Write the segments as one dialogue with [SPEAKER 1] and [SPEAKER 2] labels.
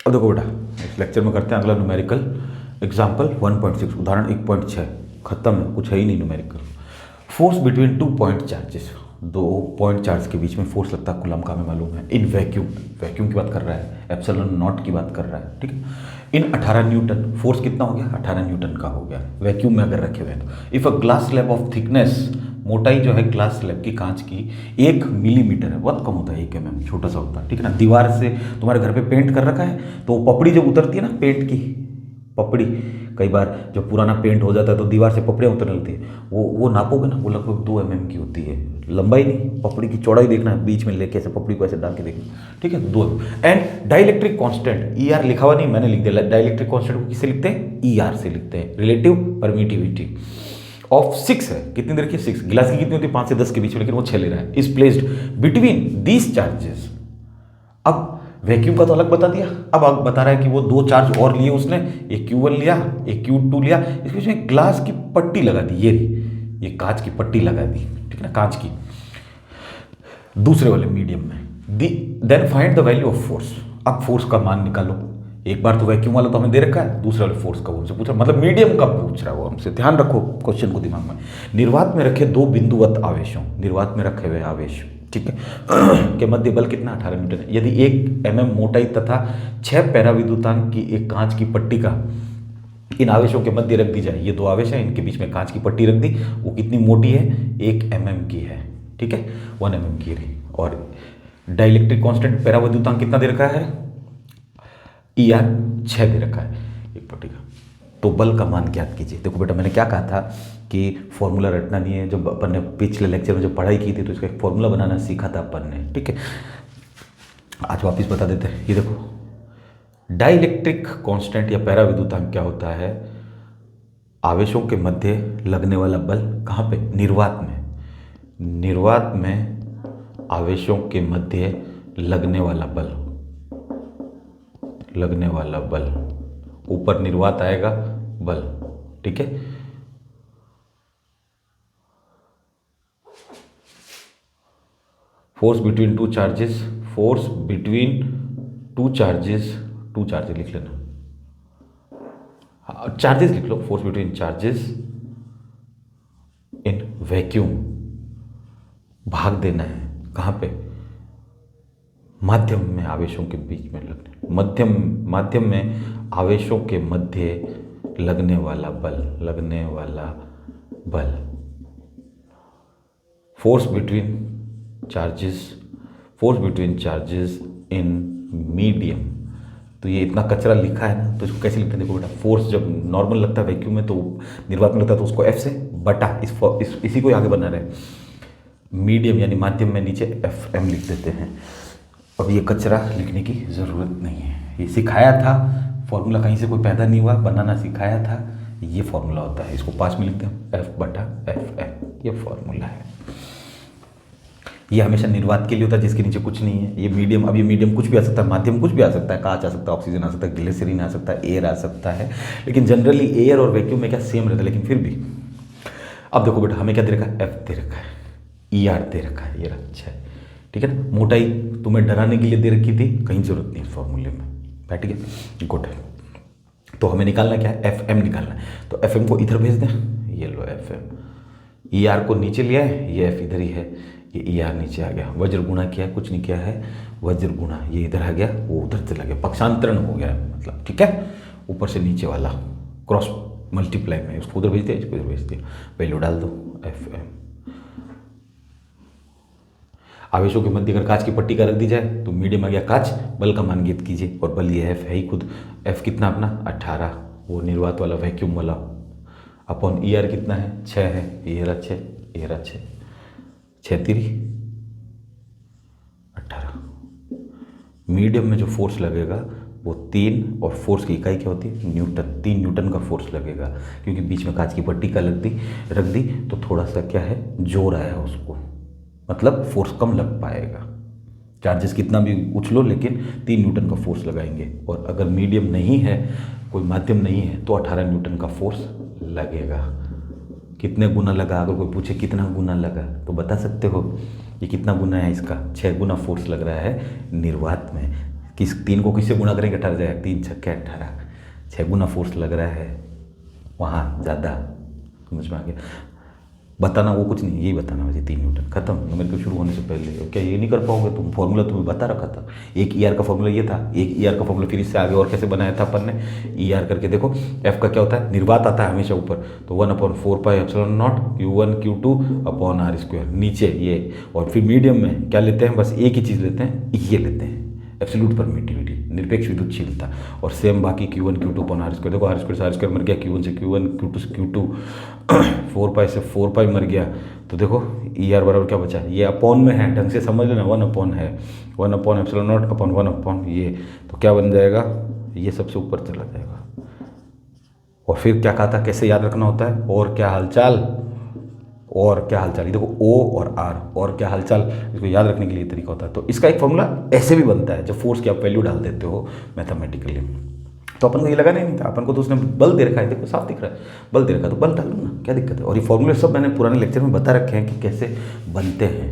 [SPEAKER 1] अब देखो बेटा, इस लेक्चर में करते हैं अगला न्यूमेरिकल एग्जाम्पल 1.6, उदाहरण 1.6। खत्म है, कुछ है ही नहीं numerical. Force between two point charges, दो पॉइंट चार्ज के बीच में फोर्स लगता है कूलम का, हमें मालूम है। इन वैक्यूम, वैक्यूम की बात कर रहा है, एप्सिलॉन नॉट की बात कर रहा है, ठीक है। इन 18 न्यूटन, फोर्स कितना हो गया? 18 न्यूटन का हो गया, वैक्यूम में अगर रखे हुए हैं तो। If a glass slab of thickness, मोटाई जो है ग्लास स्लैब की, कांच की, 1 मिलीमीटर है, बहुत कम होता है, 1 mm, छोटा सा होता है, ठीक है ना। दीवार से तुम्हारे घर पे पेंट कर रखा है, तो वो पपड़ी जब उतरती है ना, पेंट की पपड़ी, कई बार जब पुराना पेंट हो जाता है तो दीवार से पपड़ियाँ उतरने लगती है, वो नापोगे ना, वो लगभग 2 mm की होती है। लंबाई नहीं, पपड़ी की चौड़ाई देखना है, बीच में लेके ऐसे पपड़ी को ऐसे डाल के देखना, ठीक है, 2 mm। And dielectric constant, E R लिखा हुआ नहीं, मैंने लिख दिया। डाइलेक्ट्रिक कांस्टेंट को किससे लिखते हैं? ई आर से लिखते हैं, रिलेटिव परमिटिविटी ऑफ 6 है। कितनी देर की? 6। गिलास की कितनी होती है? 5 से 10 के बीच में, लेकिन वो 6 ले रहा है। Is placed between these charges. अब वैक्यूम का तो अलग बता दिया, अब बता रहा है कि वो 2 चार्ज और लिए उसने, एक Q1 लिया, एक Q2 लिया, इसके बीच में ग्लास की पट्टी लगा दी, ये कांच की पट्टी लगा दी, ठीक है ना, कांच की, दूसरे वाले मीडियम में। Then find the value of force. अब फोर्स का मान निकालो। एक बार तो वैक्यूम वाला तो हमें दे रखा है, दूसरे वाले फोर्स का वो हमसे पूछ रहा है, मतलब मीडियम का पूछ रहा है वो हमसे। ध्यान रखो क्वेश्चन को दिमाग में। निर्वात में रखे 2 बिंदुवत आवेशों, निर्वात में रखे हुए आवेश, ठीक है, के मध्य बल कितना? 18 न्यूटन है। यदि 1 mm मोटाई तथा 6 पैराविद्युतांक की एक कांच की पट्टी का इन आवेशों के मध्य रख दी जाए, ये 2 आवेश हैं, इनके बीच में कांच की पट्टी रख दी, वो कितनी मोटी है? 1 mm की है, ठीक है, 1 mm की रही। और डाइलेक्ट्रिक कांस्टेंट पैराविद्युतांक कितना दे रखा है? ई आर 6 दे रखा है एक पट्टी का। तो बल का मान ज्ञात कीजिए। देखो बेटा, मैंने क्या कहा था कि फॉर्मूला रटना नहीं है। जब अपन ने पिछले लेक्चर में जब पढ़ाई की थी तो इसका एक फॉर्मूला बनाना सीखा था अपन ने, ठीक है। आज वापस बता देते हैं। ये देखो, डाइलेक्ट्रिक कांस्टेंट या पैराविद्युतांक क्या होता है? आवेशों के मध्य लगने वाला बल। कहाँ पे? निर्वात में। निर्वात में आवेशों के मध्य लगने वाला बल, लगने वाला बल, ऊपर निर्वात आएगा बल, ठीक है। Force between two charges, force between two charges, two charges लिख लेना, चार्जेस लिख लो, force between charges in vacuum. भाग देना है कहाँ पे? माध्यम में आवेशों के बीच में लगने, माध्यम में आवेशों के मध्य लगने वाला बल, लगने वाला बल। Force between charges, force between charges in medium. तो ये इतना कचरा लिखा है ना, तो इसको कैसे लिखते हैं? देखो बेटा, फोर्स जब नॉर्मल लगता है वैक्यूम में तो निर्वात में लगता है, तो उसको F से बटा इसी को आगे बना रहे हैं। मीडियम यानी माध्यम में नीचे FM लिख देते हैं। अब ये कचरा लिखने की ज़रूरत नहीं है, ये सिखाया था, फॉर्मूला कहीं से कोई पैदा नहीं हुआ, बनाना सिखाया था। ये फॉर्मूला होता है, इसको पास में लिखते हैं F बटा FM, ये फॉर्मूला है। ये हमेशा निर्वात के लिए होता है जिसके नीचे कुछ नहीं है। ये मीडियम, अब ये मीडियम कुछ भी आ सकता है, माध्यम कुछ भी आ सकता है, कांच आ सकता है, ऑक्सीजन आ सकता है, ग्लिसरीन आ सकता है, एयर आ सकता है, लेकिन जनरली एयर और वैक्यूम में क्या सेम रहता है, लेकिन फिर भी। अब देखो बेटा, हमें क्या दे रखा है? F दे रखा है, ER दे रखा है, ये अच्छा है, ठीक है ना। मोटाई तुम्हें डराने के लिए दे रखी थी, कहीं जरूरत नहीं फॉर्मूले में, बैठ गया, गुड है। तो हमें निकालना क्या है? FM निकालना है। तो FM को इधर भेज दें, ये लो FM, ER को नीचे लिया है, ये F इधर ही है, ये ER नीचे आ गया। वज्र गुणा किया, कुछ नहीं किया है, वज्र गुणा, ये इधर आ गया, वो उधर चला गया, पक्षांतरण हो गया मतलब, ठीक है। ऊपर से नीचे वाला क्रॉस मल्टीप्लाई में, उसको उधर भेज दिया, इसको इधर भेज दिया, वैल्यू डाल दो FM। आवेशों के मध्य अगर कांच की पट्टी का रख दी जाए तो मीडियम आ गया कांच, बल का मान ज्ञात कीजिए, और बल ये F है ही खुद। F कितना अपना? 18, वो निर्वात वाला वैक्यूम वाला, अपॉन ER कितना है? 6 है, ये रहा 6, ये रहा 6, 6 3 18। मीडियम में जो फोर्स लगेगा वो 3, और फोर्स की इकाई क्या होती है? न्यूटन। 3 न्यूटन का फोर्स लगेगा, क्योंकि बीच में कांच की पट्टी का रख दी तो थोड़ा सा क्या है, जोर आया उसको, मतलब फोर्स कम लग पाएगा। चार्जेस कितना भी उछलो, लेकिन 3 न्यूटन का फोर्स लगाएंगे। और अगर मीडियम नहीं है, कोई माध्यम नहीं है, तो 18 न्यूटन का फोर्स लगेगा। कितने गुना लगा? अगर कोई पूछे कितना गुना लगा तो बता सकते हो, ये कितना गुना है इसका? 6 गुना फोर्स लग रहा है निर्वात में। किस 3 को किससे गुणा करेंगे 18 जाएगा, 3 छक्के 18, 6 गुना फोर्स लग रहा है वहाँ ज़्यादा। समझ में आ गया? बताना वो कुछ नहीं, यही बताना मुझे 3 न्यूटन, खत्म। न्यूमेरिकल शुरू होने से पहले क्या ये नहीं कर पाओगे तुम? फॉर्मूला तुम्हें बता रखा था, एक ER का फॉर्मूला ये था, एक ER का फॉर्मूला फिर इससे आगे और कैसे बनाया था अपन ने, ER करके देखो। F का क्या होता है, निर्वात आता है हमेशा ऊपर, तो 1/4πε0 Q1 Q2 अपॉन R², नीचे ये, और फिर मीडियम में क्या लेते हैं, बस एक ही चीज़ लेते हैं, ये लेते हैं, एब्सोल्यूट परमिटिविटी, निरपेक्ष विद्युतशीलता। और सेम बाकी Q1 Q2 अपॉन R², देखो R² से R² मर गया, Q1 से Q1, Q2 से Q2, 4π से 4π मर गया, तो देखो ER बराबर क्या बचा, ये अपॉन में है, ढंग से समझ लेना, 1 अपॉन है, 1/ε0 अपॉन 1 अपॉन ये, तो क्या बन जाएगा, ये सबसे ऊपर चला जाएगा। और फिर क्या कहा था, कैसे याद रखना होता है, और क्या हालचाल, और क्या हालचाल, ये देखो O और R, और क्या हालचाल, इसको याद रखने के लिए तरीका होता है। तो इसका एक फॉर्मूला ऐसे भी बनता है, जब फोर्स की आप वैल्यू डाल देते हो मैथमेटिकली। तो अपन को ये लगा नहीं था, अपन को तो उसने बल दे रखा है, देखो साफ दिख रहा है, बल दे रखा है, तो बल डालो ना, क्या दिक्कत है। और ये फॉर्मूले सब मैंने पुराने लेक्चर में बता रखे हैं कि कैसे बनते हैं।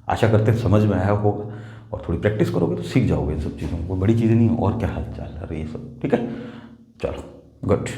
[SPEAKER 1] आशा करते हैं समझ में आया होगा, और थोड़ी प्रैक्टिस करोगे तो सीख जाओगे इन सब चीज़ों को, बड़ी चीज़ें नहीं, और क्या हाल चाल, अरे ये सब ठीक है, चलो गुड।